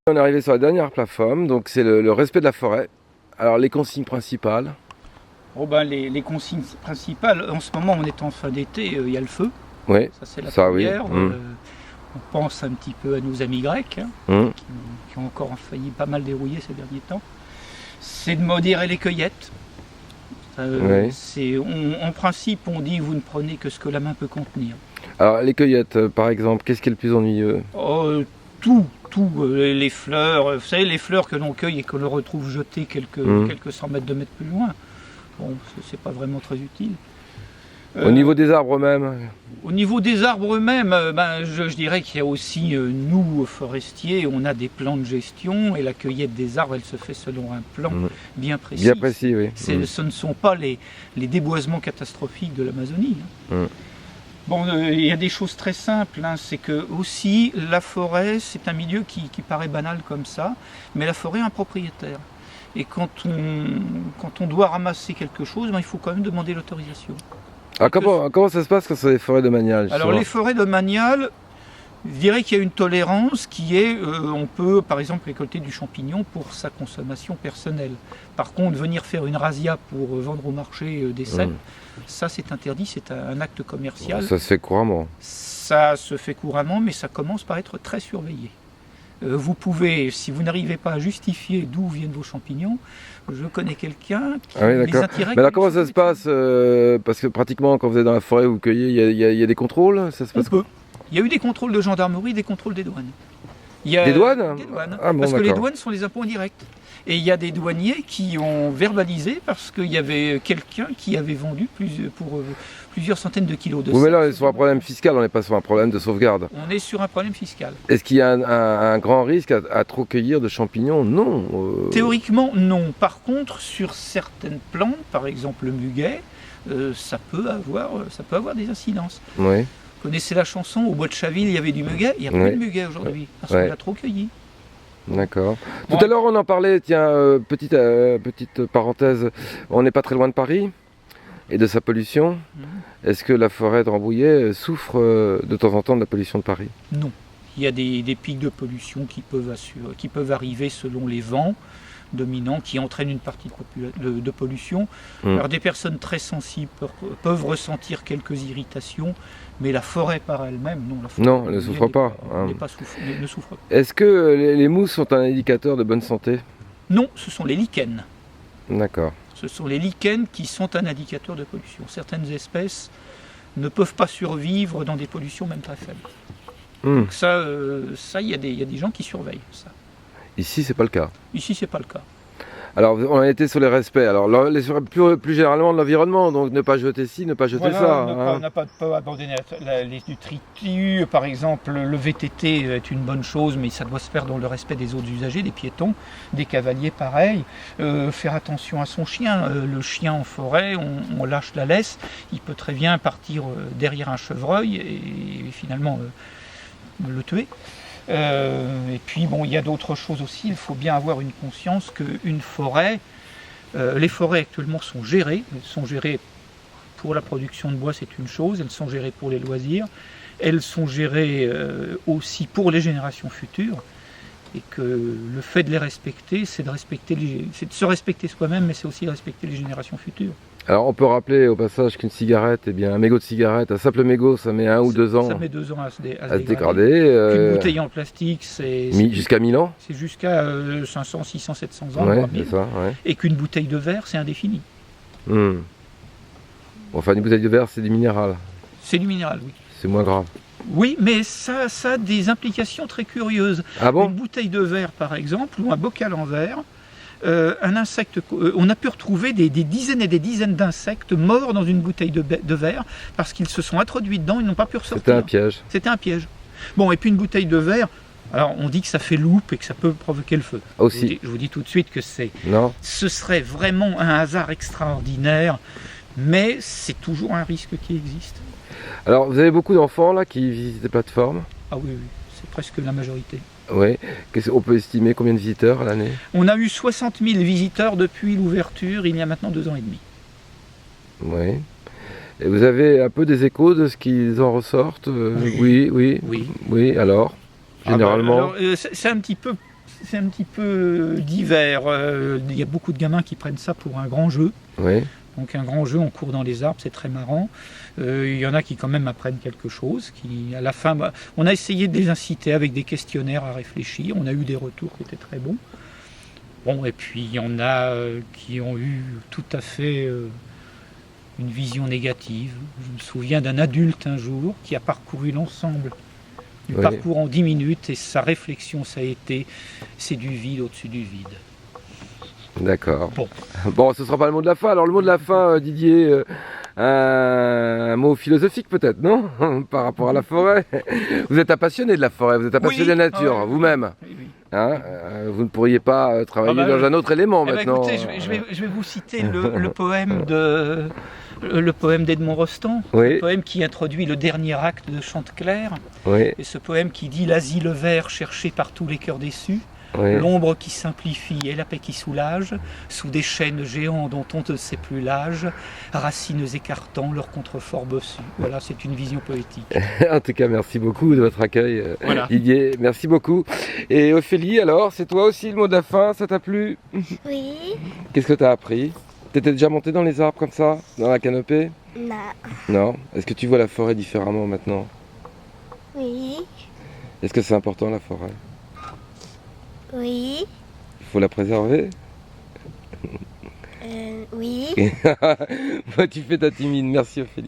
On est arrivé sur la dernière plateforme, donc c'est le respect de la forêt. Alors les consignes principales. Oh ben, les consignes principales, en ce moment on est en fin d'été, il y a le feu. Oui, Ça c'est la ça, première. oui. On pense un petit peu à nos amis grecs, qui ont encore failli pas mal dérouiller ces derniers temps. C'est de modérer les cueillettes. En principe, on dit vous ne prenez que ce que la main peut contenir. Alors les cueillettes, par exemple, qu'est-ce qui est le plus ennuyeux? Tout, les fleurs, vous savez, les fleurs que l'on cueille et que l'on retrouve jetées quelques cent mètres, 2 mètres plus loin. Bon, c'est pas vraiment très utile. Au niveau des arbres eux-mêmes? Au niveau des arbres eux-mêmes, je dirais qu'il y a aussi, nous, forestiers, on a des plans de gestion et la cueillette des arbres, elle se fait selon un plan bien précis. Bien précis, oui. Ce ne sont pas les déboisements catastrophiques de l'Amazonie. Bon, il y a des choses très simples, c'est que aussi la forêt, c'est un milieu qui paraît banal comme ça, mais la forêt a un propriétaire. Et quand on doit ramasser quelque chose, il faut quand même demander l'autorisation. Alors comment ça se passe quand c'est des forêts domaniales? Alors les forêts domaniales, je dirais qu'il y a une tolérance qui est, on peut par exemple récolter du champignon pour sa consommation personnelle. Par contre, venir faire une razzia pour vendre au marché des cèpes, ça c'est interdit, c'est un acte commercial. Ça se fait couramment. Ça se fait couramment, mais ça commence par être très surveillé. Vous pouvez, si vous n'arrivez pas à justifier d'où viennent vos champignons, je connais quelqu'un qui les intéresse. Mais alors comment ça se passe parce que pratiquement quand vous êtes dans la forêt, vous cueillez, il y a des contrôles, ça se passe? Il y a eu des contrôles de gendarmerie, des contrôles des douanes. Des douanes? Des douanes. Ah bon, parce que les douanes sont les impôts indirects. Et il y a des douaniers qui ont verbalisé parce qu'il y avait quelqu'un qui avait vendu pour plusieurs centaines de kilos de cèpes. Mais là, on est sur un problème fiscal, on n'est pas sur un problème de sauvegarde. On est sur un problème fiscal. Est-ce qu'il y a un grand risque à trop cueillir de champignons? Non. Théoriquement, non. Par contre, sur certaines plantes, par exemple le muguet, ça peut avoir des incidences. Oui. Vous connaissez la chanson, au bois de Chaville, il y avait du muguet, il n'y a plus de muguet aujourd'hui, parce qu'on l'a trop cueilli. D'accord. Tout à l'heure on en parlait, tiens, petite parenthèse, on n'est pas très loin de Paris et de sa pollution. Est-ce que la forêt de Rambouillet souffre de temps en temps de la pollution de Paris? Non. Il y a des pics de pollution qui peuvent arriver selon les vents dominants qui entraînent une partie de pollution. Alors des personnes très sensibles peuvent ressentir quelques irritations, mais la forêt par elle-même, non. La forêt, elle ne souffre pas. Ne souffre pas. Est-ce que les mousses sont un indicateur de bonne santé? Non, ce sont les lichens. D'accord. Ce sont les lichens qui sont un indicateur de pollution. Certaines espèces ne peuvent pas survivre dans des pollutions même très faibles. Donc ça, il y a des gens qui surveillent ça. Ici, c'est pas le cas. Ici, c'est pas le cas. Alors, on a été sur les respects. Alors, plus généralement de l'environnement, donc ne pas jeter ci, ne pas jeter ça. Ne pas abandonner les détritus. Par exemple, le VTT est une bonne chose, mais ça doit se faire dans le respect des autres usagers, des piétons, des cavaliers, pareil. Faire attention à son chien. Le chien en forêt, on lâche la laisse. Il peut très bien partir derrière un chevreuil et finalement le tuer. Et puis il y a d'autres choses aussi, il faut bien avoir une conscience qu'une forêt, les forêts actuellement sont gérées, pour la production de bois, c'est une chose, elles sont gérées pour les loisirs, elles sont gérées aussi pour les générations futures, et que le fait de les respecter, c'est de se respecter soi-même, mais c'est aussi de respecter les générations futures. Alors on peut rappeler au passage qu'une cigarette, un mégot de cigarette, un simple mégot, ça met 1 ou 2 ans. Ça met 2 ans à se dégrader. Une bouteille en plastique, c'est jusqu'à 1000 ans. C'est jusqu'à 500, 600, 700 ans. C'est ça, Et qu'une bouteille de verre, c'est indéfini. Enfin, une bouteille de verre, c'est du minéral. C'est du minéral, oui. C'est moins grave. Oui, mais ça a des implications très curieuses. Ah bon? Une bouteille de verre, par exemple, ou un bocal en verre. Un insecte, on a pu retrouver des dizaines et des dizaines d'insectes morts dans une bouteille de verre parce qu'ils se sont introduits dedans, ils n'ont pas pu ressortir. C'était un piège. C'était un piège. Bon, et puis une bouteille de verre, alors on dit que ça fait loupe et que ça peut provoquer le feu. Aussi. Je vous dis tout de suite que Non. Ce serait vraiment un hasard extraordinaire, mais c'est toujours un risque qui existe. Alors, vous avez beaucoup d'enfants là qui visitent les plateformes? Ah oui, c'est presque la majorité. Oui. On peut estimer combien de visiteurs à l'année? On a eu 60 000 visiteurs depuis l'ouverture, il y a maintenant 2 ans et demi. Oui. Et vous avez un peu des échos de ce qu'ils en ressortent? Oui, alors, généralement. C'est un petit peu c'est un petit peu divers. Il y a beaucoup de gamins qui prennent ça pour un grand jeu. Oui. Donc un grand jeu, on court dans les arbres, c'est très marrant. Il y en a qui quand même apprennent quelque chose. Qui, à la fin, on a essayé de les inciter avec des questionnaires à réfléchir. On a eu des retours qui étaient très bons. Bon, et puis il y en a qui ont eu tout à fait une vision négative. Je me souviens d'un adulte un jour qui a parcouru l'ensemble du parcours en 10 minutes et sa réflexion, ça a été « c'est du vide au-dessus du vide ». D'accord. Bon, ce ne sera pas le mot de la fin. Alors le mot de la fin, Didier, un mot philosophique peut-être, non? Par rapport à la forêt. Vous êtes un passionné de la forêt, vous êtes un passionné de la nature, vous-même. Oui. Hein, vous ne pourriez pas travailler dans un autre élément maintenant. Écoutez, je vais vous citer le poème d'Edmond Rostand, le poème qui introduit le dernier acte de Chanteclair, et ce poème qui dit « L'asile vert cherché par tous les cœurs déçus, l'ombre qui simplifie et la paix qui soulage, sous des chênes géants dont on ne sait plus l'âge, racines écartant leurs contreforts bossus. » Voilà, c'est une vision poétique. En tout cas, merci beaucoup de votre accueil, Didier. Merci beaucoup. Et Ophélie, alors, c'est toi aussi le mot de la fin, ça t'a plu? Oui. Qu'est-ce que tu as appris? T'étais déjà monté dans les arbres comme ça, dans la canopée? Non. Non. Est-ce que tu vois la forêt différemment maintenant? Oui. Est-ce que c'est important la forêt? Oui. Il faut la préserver? Oui. Moi, tu fais ta timide. Merci Ophélie.